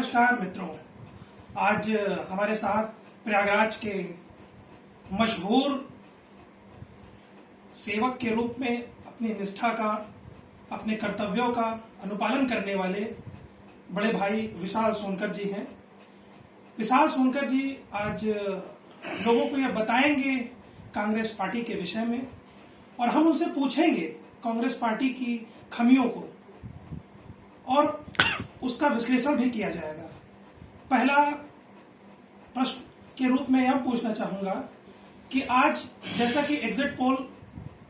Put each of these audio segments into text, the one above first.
नमस्कार मित्रों, आज हमारे साथ प्रयागराज के मशहूर सेवक के रूप में अपनी निष्ठा का, अपने कर्तव्यों का अनुपालन करने वाले बड़े भाई विशाल सोनकर जी हैं। विशाल सोनकर जी आज लोगों को यह बताएंगे कांग्रेस पार्टी के विषय में, और हम उनसे पूछेंगे कांग्रेस पार्टी की खामियों को और उसका विश्लेषण भी किया जाएगा। पहला प्रश्न के रूप में यह पूछना चाहूंगा कि आज जैसा कि एग्जिट पोल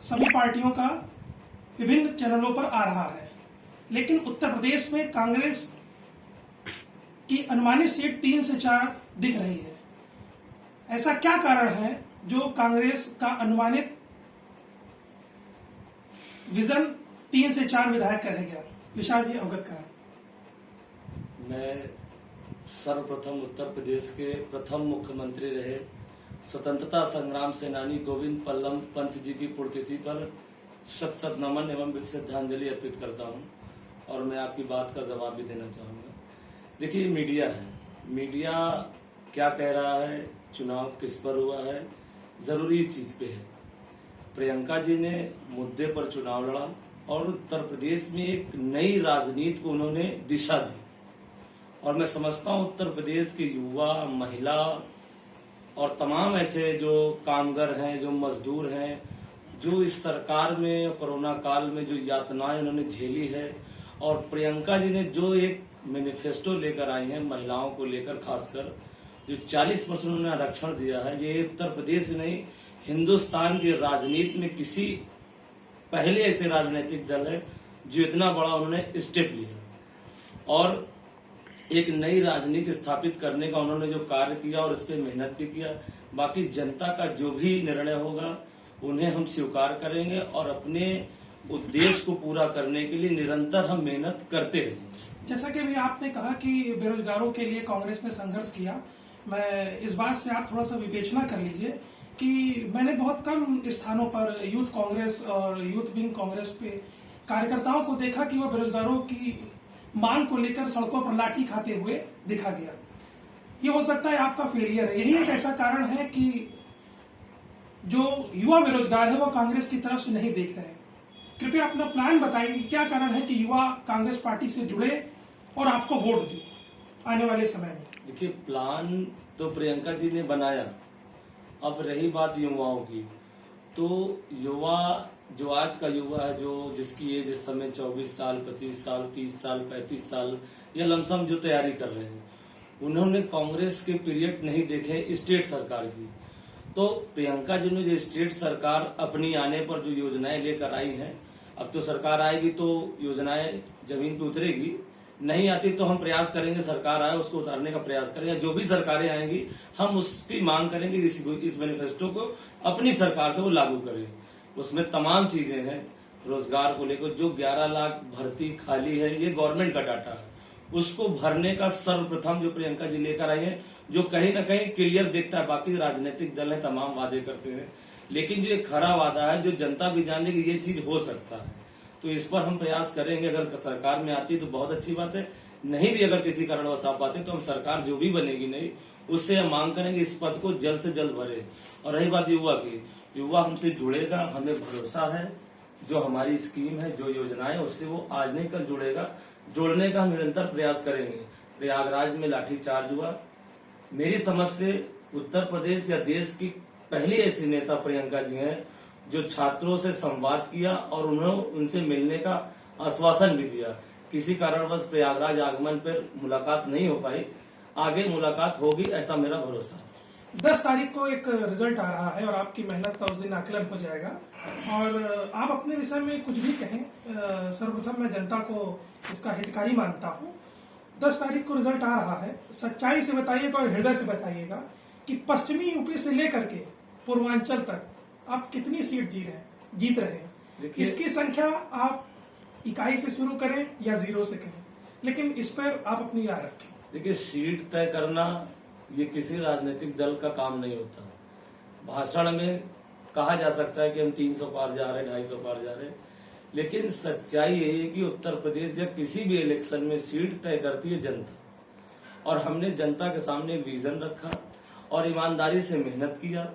सभी पार्टियों का विभिन्न चैनलों पर आ रहा है, लेकिन उत्तर प्रदेश में कांग्रेस की अनुमानित सीट 3 से 4 दिख रही है। ऐसा क्या कारण है जो कांग्रेस का अनुमानित विजन 3 से 4 विधायक रह गया? विशाल जी अवगत कराएं। मैं सर्वप्रथम उत्तर प्रदेश के प्रथम मुख्यमंत्री रहे स्वतंत्रता संग्राम सेनानी गोविंद पल्लम पंत जी की पुण्यतिथि पर शत शत नमन एवं श्रद्धांजलि अर्पित करता हूं और मैं आपकी बात का जवाब भी देना चाहूंगा। देखिए, मीडिया है, मीडिया क्या कह रहा है, चुनाव किस पर हुआ है, जरूरी इस चीज पे है। प्रियंका जी ने मुद्दे पर चुनाव लड़ा और उत्तर प्रदेश में एक नई राजनीति को उन्होंने दिशा दी, और मैं समझता हूं उत्तर प्रदेश के युवा, महिला और तमाम ऐसे जो कामगार हैं, जो मजदूर हैं, जो इस सरकार में कोरोना काल में जो यातनाएं उन्होंने झेली है, और प्रियंका जी ने जो एक मैनिफेस्टो लेकर आई हैं महिलाओं को लेकर, खासकर जो 40% उन्होंने आरक्षण दिया है, ये उत्तर प्रदेश नहीं हिंदुस्तान की राजनीति में किसी पहले ऐसे राजनीतिक दल है जो इतना बड़ा उन्होंने स्टेप लिया और एक नई राजनीति स्थापित करने का उन्होंने जो कार्य किया और इस पे मेहनत भी किया। बाकी जनता का जो भी निर्णय होगा उन्हें हम स्वीकार करेंगे और अपने उद्देश्य को पूरा करने के लिए निरंतर हम मेहनत करते रहेंगे। जैसा कि अभी आपने कहा कि बेरोजगारों के लिए कांग्रेस ने संघर्ष किया, मैं इस बात से आप थोड़ा सा विवेचना कर लीजिए कि मैंने बहुत कम स्थानों पर यूथ कांग्रेस और यूथ विंग कांग्रेस पे कार्यकर्ताओं को देखा कि वह बेरोजगारों की मांग को लेकर सड़कों पर लाठी खाते हुए दिखा गया। ये हो सकता है आपका फेलियर है, यही एक ऐसा कारण है कि जो युवा बेरोजगार है वो कांग्रेस की तरफ से नहीं देख रहे हैं। कृपया अपना प्लान बताइए, क्या कारण है कि युवा कांग्रेस पार्टी से जुड़े और आपको वोट दे आने वाले समय में? देखिए, प्लान तो प्रियंका जी ने बनाया, अब रही बात युवाओं की, तो युवा जो आज का युवा है, जो जिसकी एज इस समय 24 साल, 25 साल, 30 साल, 35 साल या लमसम जो तैयारी कर रहे हैं, उन्होंने कांग्रेस के पीरियड नहीं देखे स्टेट सरकार की। तो प्रियंका जी ने जो स्टेट सरकार अपनी आने पर जो योजनाएं लेकर आई हैं, अब तो सरकार आएगी तो योजनाएं जमीन पे उतरेगी, नहीं आती तो हम प्रयास करेंगे सरकार आए उसको उतारने का प्रयास करेंगे। जो भी सरकारें आएंगी हम उसकी मांग करेंगे इस मैनिफेस्टो को अपनी सरकार से वो लागू करें। उसमें तमाम चीजें हैं रोजगार को लेकर, जो 11 लाख भर्ती खाली है, ये गवर्नमेंट का डाटा है, उसको भरने का सर्वप्रथम जो प्रियंका जी लेकर आई है, जो कहीं ना कहीं क्लियर दिखता है। बाकी राजनीतिक दल है तमाम वादे करते हैं, लेकिन जो एक खरा वादा है जो जनता भी जान ले कि ये चीज हो सकता है, तो इस पर हम प्रयास करेंगे। अगर सरकार में आती तो बहुत अच्छी बात है, नहीं भी अगर किसी कारणवश आ पाते तो हम सरकार जो भी बनेगी नहीं उससे हम मांग करेंगे इस पद को जल्द से जल्द भरे। और रही बात युवा की, युवा हमसे जुड़ेगा, हमें भरोसा है, जो हमारी स्कीम है, जो योजनाएं, उससे वो आज नहीं कल जुड़ेगा। जोड़ने का हम निरंतर प्रयास करेंगे। प्रयागराज में लाठीचार्ज हुआ, मेरी समझ से उत्तर प्रदेश या देश की पहली ऐसी नेता प्रियंका जी हैं जो छात्रों से संवाद किया और उन्होंने उनसे मिलने का आश्वासन भी दिया। किसी कारणवश प्रयागराज आगमन पर मुलाकात नहीं हो पाई, आगे मुलाकात होगी ऐसा मेरा भरोसा है। 10 तारीख को एक रिजल्ट आ रहा है और आपकी मेहनत का उस दिन आकलन हो जाएगा, और आप अपने विषय में कुछ भी कहें, सर्वप्रथम मैं जनता को इसका हितकारी मानता हूँ। 10 तारीख को रिजल्ट आ रहा है, सच्चाई से बताइएगा और हृदय से बताइएगा कि पश्चिमी यूपी से लेकर के पूर्वांचल तक आप कितनी सीट जीत रहे हैं। इसकी संख्या आप इकाई से शुरू करें या 0 से करें, लेकिन इस पर आप अपनी राय रखें। देखिए, सीट तय करना ये किसी राजनीतिक दल का काम नहीं होता। भाषण में कहा जा सकता है कि हम 300 पार जा रहे हैं, 250 पार जा रहे हैं, लेकिन सच्चाई यही है कि उत्तर प्रदेश या किसी भी इलेक्शन में सीट तय करती है जनता। और हमने जनता के सामने एक विजन रखा और ईमानदारी से मेहनत किया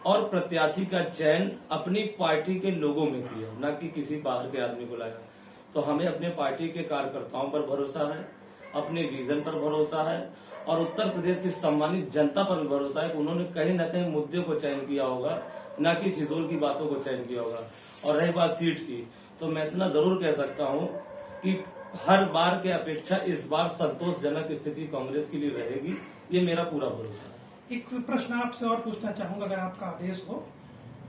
और प्रत्याशी का चयन अपनी पार्टी के लोगों में किया, न कि किसी बाहर के आदमी को लाया। तो हमें अपने पार्टी के कार्यकर्ताओं पर भरोसा है, अपने विजन पर भरोसा है और उत्तर प्रदेश की सम्मानित जनता पर भी भरोसा है कि उन्होंने कहीं न कहीं मुद्दे को चयन किया होगा, न कि फिजूल की बातों को चयन किया होगा। और रही बात सीट की, तो मैं इतना जरूर कह सकता हूं कि हर बार के अपेक्षा इस बार संतोषजनक स्थिति कांग्रेस के लिए रहेगी, ये मेरा पूरा भरोसा है। एक प्रश्न आपसे और पूछना चाहूंगा अगर आपका आदेश हो।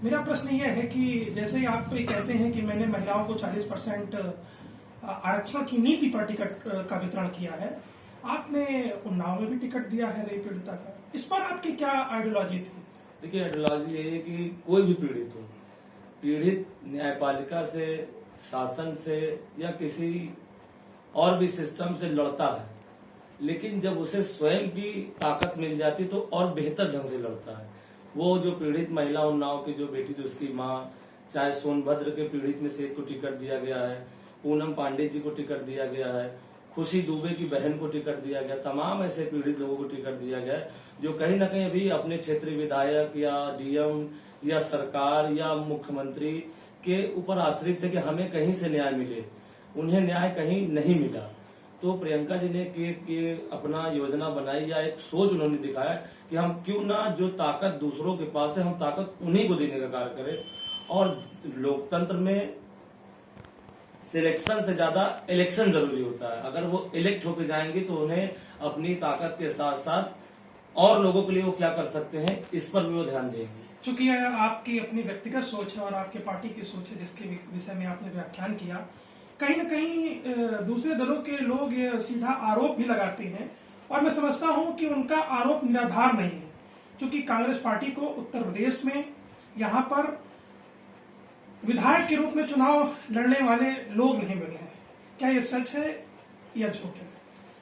मेरा प्रश्न यह है कि जैसे आप कहते हैं कि मैंने महिलाओं को 40% आरक्षण की नीति पर टिकट का वितरण किया है, आपने उन्नाव में भी टिकट दिया है रेप पीड़िता का, इस पर आपकी क्या आइडियोलॉजी थी? देखिए, आइडियोलॉजी ये है कि कोई भी पीड़ित हो, पीड़ित न्यायपालिका से, शासन से या किसी और भी सिस्टम से लड़ता है, लेकिन जब उसे स्वयं की ताकत मिल जाती तो और बेहतर ढंग से लड़ता है। वो जो पीड़ित महिला उन्नाव की जो बेटी थी उसकी माँ, चाहे सोनभद्र के पीड़ित में से एक को टिकट दिया गया है, पूनम पांडे जी को टिकट दिया गया है, खुशी दुबे की बहन को टिकट दिया गया, तमाम ऐसे पीड़ित लोगों को टिकट दिया गया है जो कहीं ना कहीं अभी अपने क्षेत्रीय विधायक या डीएम या सरकार या मुख्यमंत्री के ऊपर आश्रित थे कि हमें कहीं से न्याय मिले, उन्हें न्याय कहीं नहीं मिला। तो प्रियंका जी ने के अपना योजना बनाई या एक सोच उन्होंने दिखाया कि हम क्यों ना जो ताकत दूसरों के पास है हम ताकत उन्हीं को देने का कार्य करें। और लोकतंत्र में सिलेक्शन से ज्यादा इलेक्शन जरूरी होता है। अगर वो इलेक्ट होकर जाएंगे तो उन्हें अपनी ताकत के साथ साथ और लोगों के लिए वो क्या कर सकते हैं इस पर भी वो ध्यान देंगे। चूंकि यह आपकी अपनी व्यक्तिगत सोच है और आपके पार्टी की सोच है जिसके विषय में आपने व्याख्यान किया, कहीं न कहीं दूसरे दलों के लोग ये सीधा आरोप भी लगाते हैं और मैं समझता हूं कि उनका आरोप निराधार नहीं है, क्योंकि कांग्रेस पार्टी को उत्तर प्रदेश में यहाँ पर विधायक के रूप में चुनाव लड़ने वाले लोग नहीं मिले हैं। क्या ये सच है या झूठ है?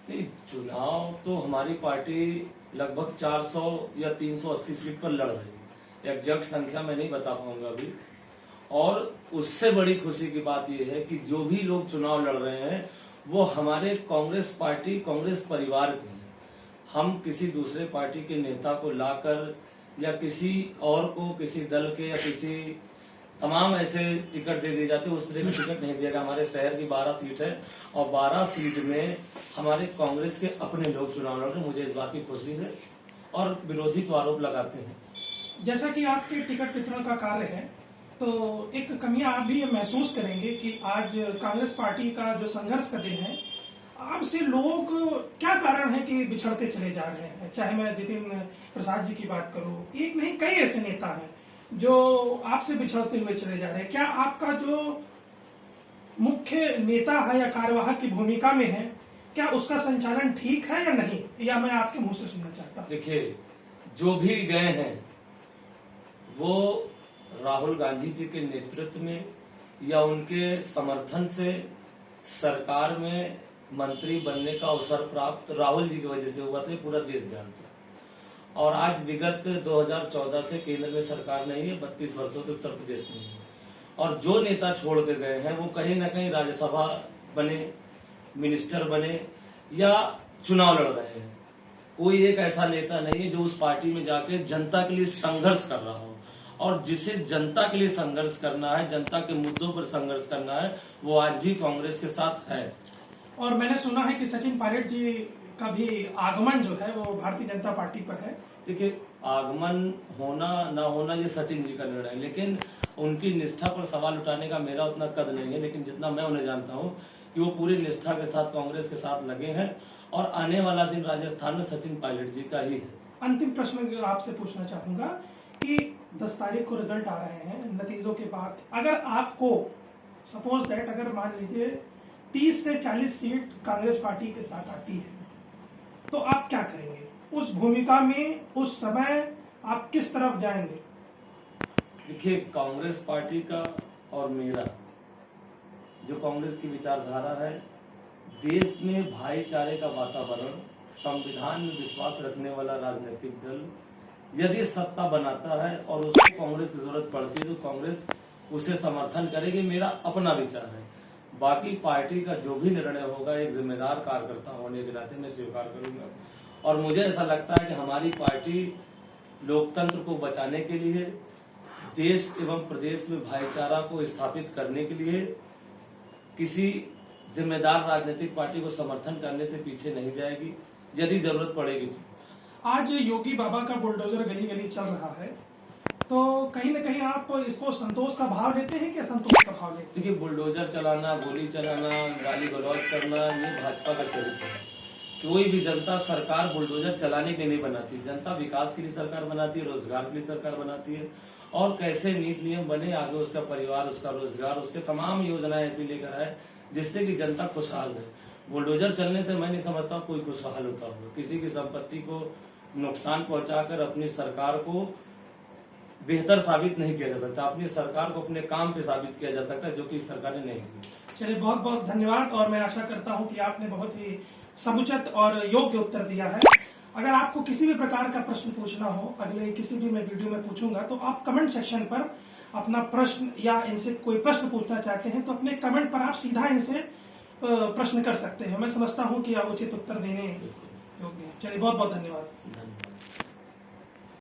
नहीं, चुनाव तो हमारी पार्टी लगभग 400 या 380 सीट पर लड़ रही है, एग्जैक्ट संख्या मैं नहीं बता पाऊंगा अभी। और उससे बड़ी खुशी की बात यह है कि जो भी लोग चुनाव लड़ रहे हैं वो हमारे कांग्रेस पार्टी, कांग्रेस परिवार के हैं। हम किसी दूसरे पार्टी के नेता को लाकर या किसी और को किसी दल के या किसी तमाम ऐसे टिकट दे दिए जाते, उस तरह के टिकट नहीं दिया गया। हमारे शहर की 12 सीट है और 12 सीट में हमारे कांग्रेस के अपने लोग चुनाव लड़ रहे हैं, मुझे इस बात की खुशी है। और विरोधी तो आरोप लगाते हैं। जैसा कि आपके टिकट वितरण का कार्य है, तो एक कमियां आप भी ये महसूस करेंगे कि आज कांग्रेस पार्टी का जो संघर्ष का दिन है, आपसे लोग क्या कारण है कि बिछड़ते चले जा रहे हैं? चाहे मैं जितिन प्रसाद जी की बात करूं, एक नहीं कई ऐसे नेता हैं जो आपसे बिछड़ते हुए चले जा रहे हैं। क्या आपका जो मुख्य नेता है या कार्यवाहक की भूमिका में है, क्या उसका संचालन ठीक है या नहीं, या मैं आपके मुंह से सुनना चाहता हूं? देखिए, जो भी गए हैं वो राहुल गांधी जी के नेतृत्व में या उनके समर्थन से सरकार में मंत्री बनने का अवसर प्राप्त राहुल जी की वजह से हुआ था, ये पूरा देश जानता है। और आज विगत 2014 से केंद्र में सरकार नहीं है, 32 वर्षों से उत्तर प्रदेश में है। और जो नेता छोड़ के गए हैं वो कहीं ना कहीं राज्यसभा बने, मिनिस्टर बने या चुनाव लड़ रहे हैं। कोई एक ऐसा नेता नहीं है जो उस पार्टी में जाके जनता के लिए संघर्ष कर रहा हो। और जिसे जनता के लिए संघर्ष करना है, जनता के मुद्दों पर संघर्ष करना है, वो आज भी कांग्रेस के साथ है। और मैंने सुना है कि सचिन पायलट जी का भी आगमन जो है वो भारतीय जनता पार्टी पर है। देखिए, आगमन होना ना होना ये सचिन जी का निर्णय है, लेकिन उनकी निष्ठा पर सवाल उठाने का मेरा उतना कद नहीं है। लेकिन जितना मैं उन्हें जानता हूँ कि वो पूरी निष्ठा के साथ कांग्रेस के साथ लगे हैं और आने वाला दिन राजस्थान में सचिन पायलट जी का ही है। अंतिम प्रश्न आपसे पूछना चाहूंगा कि 10 तारीख को रिजल्ट आ रहे हैं, नतीजों के बाद अगर आपको सपोज दैट अगर मान लीजिए 30 से 40 सीट कांग्रेस पार्टी के साथ आती है, तो आप क्या करेंगे? उस भूमिका में उस समय आप किस तरफ जाएंगे? देखिए, कांग्रेस पार्टी का और मेरा जो कांग्रेस की विचारधारा है, देश में भाईचारे का वातावरण, संविधान में विश्वास रखने वाला राजनीतिक दल यदि सत्ता बनाता है और उसको कांग्रेस की जरूरत पड़ती है तो कांग्रेस उसे समर्थन करेगी। मेरा अपना विचार है। बाकी पार्टी का जो भी निर्णय होगा एक जिम्मेदार कार्यकर्ता होने के नाते मैं स्वीकार करूंगा। और मुझे ऐसा लगता है कि हमारी पार्टी लोकतंत्र को बचाने के लिए, देश एवं प्रदेश में भाईचारा को स्थापित करने के लिए किसी जिम्मेदार राजनीतिक पार्टी को समर्थन करने से पीछे नहीं जाएगी, यदि जरूरत पड़ेगी तो। आज योगी बाबा का बुलडोजर गली गली चल रहा है, तो कहीं ना कहीं आप इसको संतोष का भाव लेते हैं कि असंतोष का भाव लेते हैं? देखिए, बुलडोजर चलाना, गोली चलाना, गाली गलौज करना, ये भाजपा का चरित्र है। कोई भी जनता सरकार बुलडोजर चलाने के लिए नहीं बनाती। जनता विकास के लिए सरकार बनाती है, रोजगार के लिए सरकार बनाती है, और कैसे नीति नियम बने, आगे उसका परिवार, उसका रोजगार, उसके तमाम योजनाएं ऐसी लेकर आए जिससे कि जनता खुशहाल है। बुलडोजर चलने से मैं नहीं समझता कोई खुशहाल होता होगा। किसी की संपत्ति को नुकसान पहुंचाकर अपनी सरकार को बेहतर साबित नहीं किया जा सकता। अपनी सरकार को अपने काम पे साबित किया जा सकता है, जो कि इस सरकार ने नहीं किया। चलिए, बहुत बहुत धन्यवाद, और मैं आशा करता हूं कि आपने बहुत ही समुचित और योग्य उत्तर दिया है। अगर आपको किसी भी प्रकार का प्रश्न पूछना हो, अगले किसी भी मैं वीडियो में पूछूंगा, तो आप कमेंट सेक्शन पर अपना प्रश्न, या इनसे कोई प्रश्न पूछना चाहते हैं तो अपने कमेंट पर आप सीधा इनसे प्रश्न कर सकते हैं। मैं समझता हूं कि आप उचित उत्तर देने योग्य हैं। चलिए, बहुत बहुत धन्यवाद।